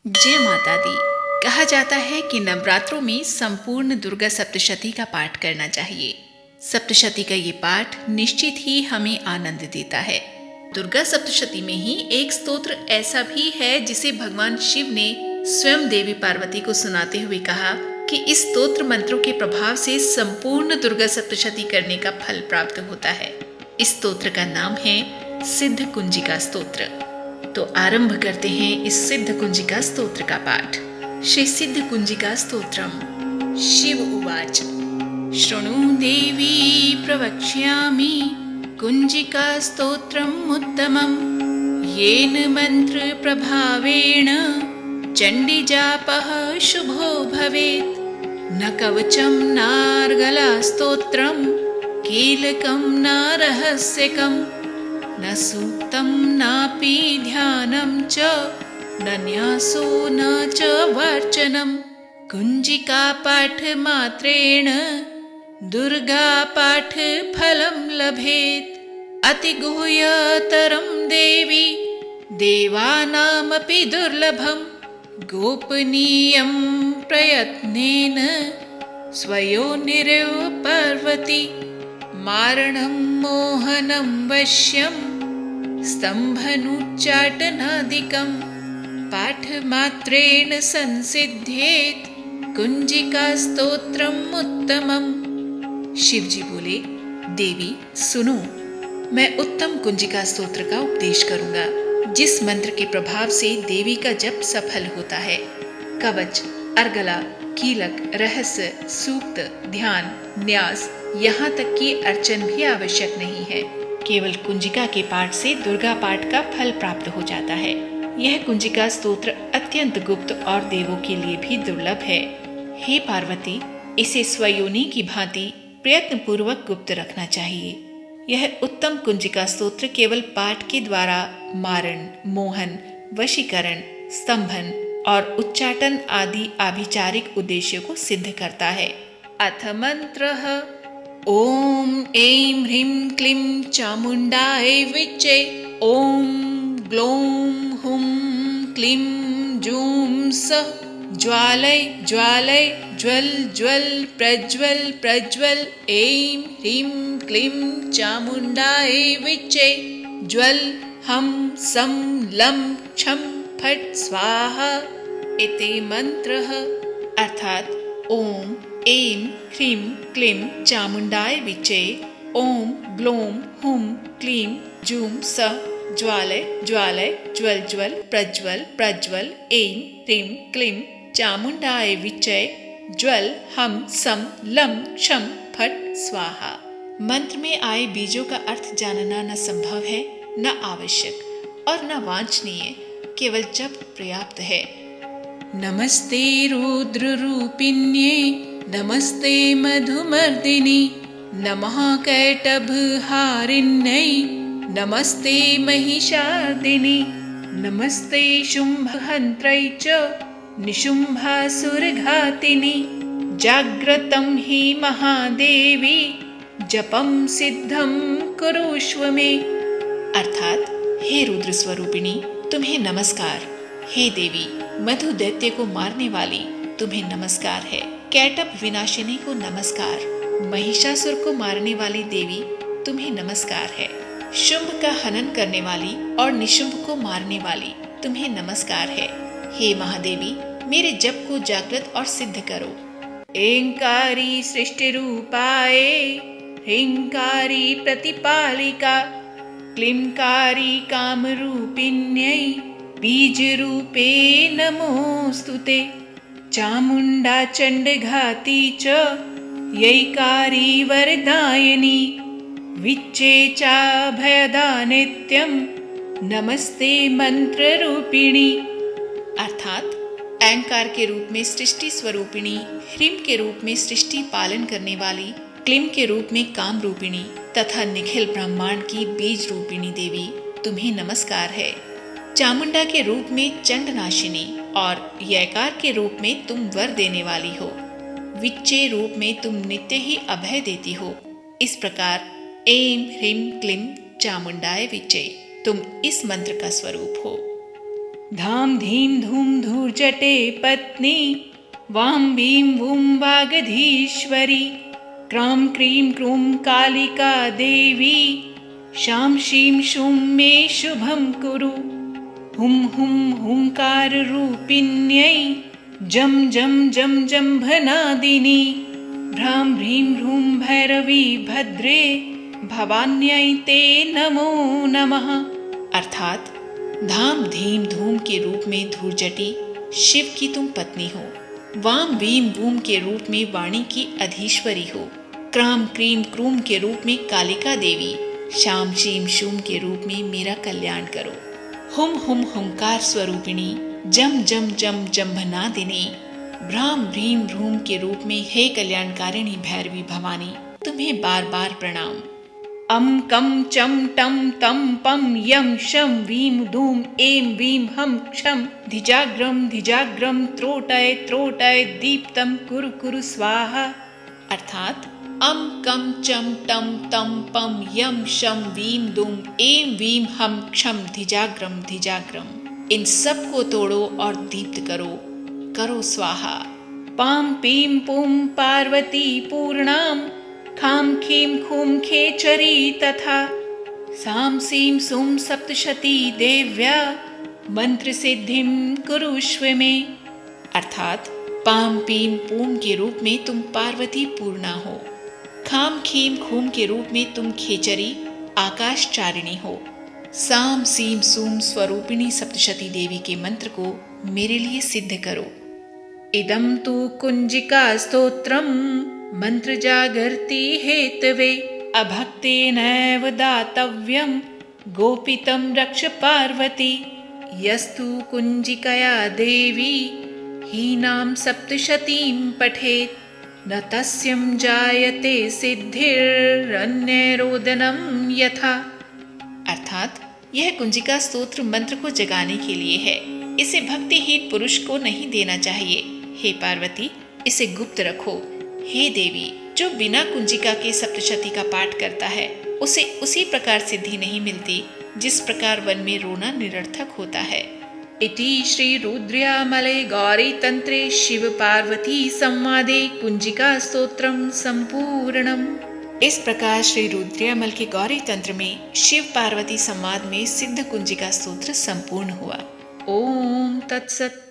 जय माता दी। कहा जाता है कि नवरात्रों में संपूर्ण दुर्गा सप्तशती का पाठ करना चाहिए। सप्तशती का ये पाठ निश्चित ही हमें आनंद देता है। दुर्गा सप्तशती में ही एक स्तोत्र ऐसा भी है जिसे भगवान शिव ने स्वयं देवी पार्वती को सुनाते हुए कहा कि इस स्तोत्र मंत्रों के प्रभाव से संपूर्ण दुर्गा सप्तशती करने का फल प्राप्त होता है। इस स्तोत्र का नाम है सिद्ध कुंजिका स्तोत्र। तो आरंभ करते हैं इस सिद्ध कुंजिका स्तोत्र का पाठ। श्री सिद्ध कुंजिका स्तोत्रम। शिव उवाच शृणु देवी प्रवक्ष्यामि कुंजिका स्तोत्रम् उत्तमम् येन मंत्र प्रभावेण चंडी जापः शुभो भवेत्। न कवचं नार्गला स्तोत्रम् कीलकं न रहस्यकम् न सूक्तं नापि ध्यानं च न न्यासो न च वर्चनम्। कुंजिका पाठ मात्रेण दुर्गा पाठ फलं लभेत्। अति गुह्यतरं देवी देवानामपि दुर्लभम्। गोपनीयं प्रयत्नेन स्वयोनिरेव पार्वती। मारणं मोहनं वश्यं स्तम्भनुच्चाटनादिकं पाठमात्रेण संसिध्येत् कुंजिका स्तोत्रम् उत्तमम्। शिवजी बोले, देवी सुनो, मैं उत्तम कुंजिका स्तोत्र का उपदेश करूंगा जिस मंत्र के प्रभाव से देवी का जप सफल होता है। कवच, अर्गला, कीलक, रहस्य, सूक्त, ध्यान, न्यास, यहाँ तक कि अर्चन भी आवश्यक नहीं है। केवल कुंजिका के पाठ से दुर्गा पाठ का फल प्राप्त हो जाता है। यह कुंजिका स्तोत्र अत्यंत गुप्त और देवों के लिए भी दुर्लभ है। हे पार्वती, इसे स्वयोनि की भांति प्रयत्न पूर्वक गुप्त रखना चाहिए। यह उत्तम कुंजिका स्तोत्र केवल पाठ के द्वारा मारण, मोहन, वशीकरण, स्तंभन और उच्चाटन आदि आभिचारिक उद्देश्यों को सिद्ध करता है। अथ मंत्रः ओम ऐं ह्रीं क्लीं चामुण्डायै विच्चे। ओम ग्लौं हुं क्लीं जूं सः। ज्वालय ज्वालय ज्वल ज्वल प्रज्वल प्रज्वल। ऐं ह्रीं क्लीं चामुण्डायै विच्चे। ज्वल हम सं लं क्षं फट् स्वाहा इति मंत्रः। अर्थात ओम ऐं ह्रीं क्लीं चामुण्डाय विच्चे। ओम ग्लौं हुं क्लीं जूं सः। ज्वालय ज्वालय ज्वल ज्वल प्रज्वल प्रज्वल। ऐं ह्रीं क्लीं चामुण्डाय विच्चे। ज्वल हम सम लं क्षं फट् स्वाहा। मंत्र में आए बीजों का अर्थ जानना न संभव है, न आवश्यक और न वांछनीय, केवल जप पर्याप्त है। नमस्ते रुद्र रूपिण्ये नमस्ते मधुमर्दिनि नमः कैटभहारिण्यै नमस्ते महिषार्दिनि नमस्ते शुम्भहन्त्रै च निशुम्भासुरघातिनि। जाग्रतं हि महादेवी जपं सिद्धं कुरुष्व मे। अर्थात हे रुद्र स्वरूपिणी, तुम्हें नमस्कार। हे देवी, मधु दैत्य को मारने वाली, तुम्हें नमस्कार है। कैटभ विनाशिनी को नमस्कार। महिषासुर को मारने वाली देवी, तुम्हें नमस्कार है। शुंभ का हनन करने वाली और निशुंभ को मारने वाली, तुम्हें नमस्कार है। हे महादेवी, मेरे जप को जागृत और सिद्ध करो। ऐंकारी सृष्टि रूपाय ह्रींकारी प्रतिपालिका क्लींकारी कामरूपिण्यै बीज रूपे नमोस्तुते। चामुण्डा चण्डघाती च यैकारी वरदायिनी विच्चे चाभयदा नित्यं नमस्ते मंत्र रूपिणी। अर्थात ऐंकार के रूप में सृष्टि स्वरूपिणी, ह्रीं के रूप में सृष्टि पालन करने वाली, क्लीं के रूप में काम रूपिणी तथा निखिल ब्रह्मांड की बीज रूपिणी देवी, तुम्हें नमस्कार है। चामुंडा के रूप में चंडनाशिनी और यैकार के रूप में तुम वर देने वाली हो। विच्चे रूप में तुम नित्य ही अभय देती हो। इस प्रकार ऐं ह्रीं क्लीं चामुंडाय विच्चे, तुम इस मंत्र का स्वरूप हो। धाम धीम धूम धूर धूर्जटे पत्नी वां वीं वूं वागधीश्वरी क्रां क्रीं क्रूं कालिका देवी शां शीं शूं मे शुभं कुरु हुं हुं हुंकाररूपिण्यै जं जं जं जम्भनादिनी भ्रां ह्रीं ह्रूं भैरवी भद्रे भवान्यै ते नमो नमः। अर्थात धाम धीम धूम के रूप में धूर्जटी शिव की तुम पत्नी हो, वाम वीम वूम के रूप में वाणी की अधीश्वरी हो, क्राम क्रीम क्रूम के रूप में कालिका देवी, शाम शीम शूम के रूप में मेरा कल्याण करो, हुम हुम हुंकार स्वरूपिणी, जम जम जम जम्भनादिनी, भ्राम भ्रीम भ्रूम के रूप में हे कल्याणकारिणी भैरवी भवानी तुम्हें बार बार प्रणाम। अम कम चम टम तम पम यम शम वीम धूम एम वीम हम क्षम धिजाग्रम त्रोटय त्रोटय दीप्तम कुरु कुरु स्वाहा। अर्थात अम कम चम टम तम पम यम शम वीम धूम एम वीम हम क्षम धिजाग्रम इन सब को तोड़ो और दीप्त करो, करो स्वाहा। पाम पीम पुम पार्वती पूर्णाम खाम खीम खूम खेचरी तथा साम सीम सुम सप्तशती देव्या मंत्र सिद्धिम कुरुष्व में। अर्थात पाम पीम पूम के रूप में तुम पार्वती पूर्णा हो, खाम खीम खूम के रूप में तुम खेचरी आकाशचारिणी हो, साम सीम सूम स्वरूपिणी सप्तशती देवी के मंत्र को मेरे लिए सिद्ध करो। इदं तु कुंजिका स्तोत्रम मंत्र जागर्ति हेतवे अभक्तेनैव दातव्यं गोपितं रक्ष पार्वती यस्तु कुंजिकया देवी हीनां सप्तशतीं पठेत् न तस्यं जायते सिद्धिरन्यरोदनं यथा। अर्थात यह कुंजिका स्तोत्र मंत्र को जगाने के लिए है, इसे भक्तिहीन पुरुष को नहीं देना चाहिए। हे पार्वती इसे गुप्त रखो। हे देवी जो बिना कुंजिका के सप्तशती का पाठ करता है उसे उसी प्रकार सिद्धि नहीं मिलती जिस प्रकार वन में रोना निरर्थक होता है। इति श्री रुद्रयामले गौरी तंत्रे शिव पार्वती संवादे कुंजिका स्तोत्रम संपूर्णम। इस प्रकार श्री रुद्रयामल के गौरी तंत्र में शिव पार्वती संवाद में सिद्ध कुंजिका स्तोत्र संपूर्ण हुआ। ओम तत्सत।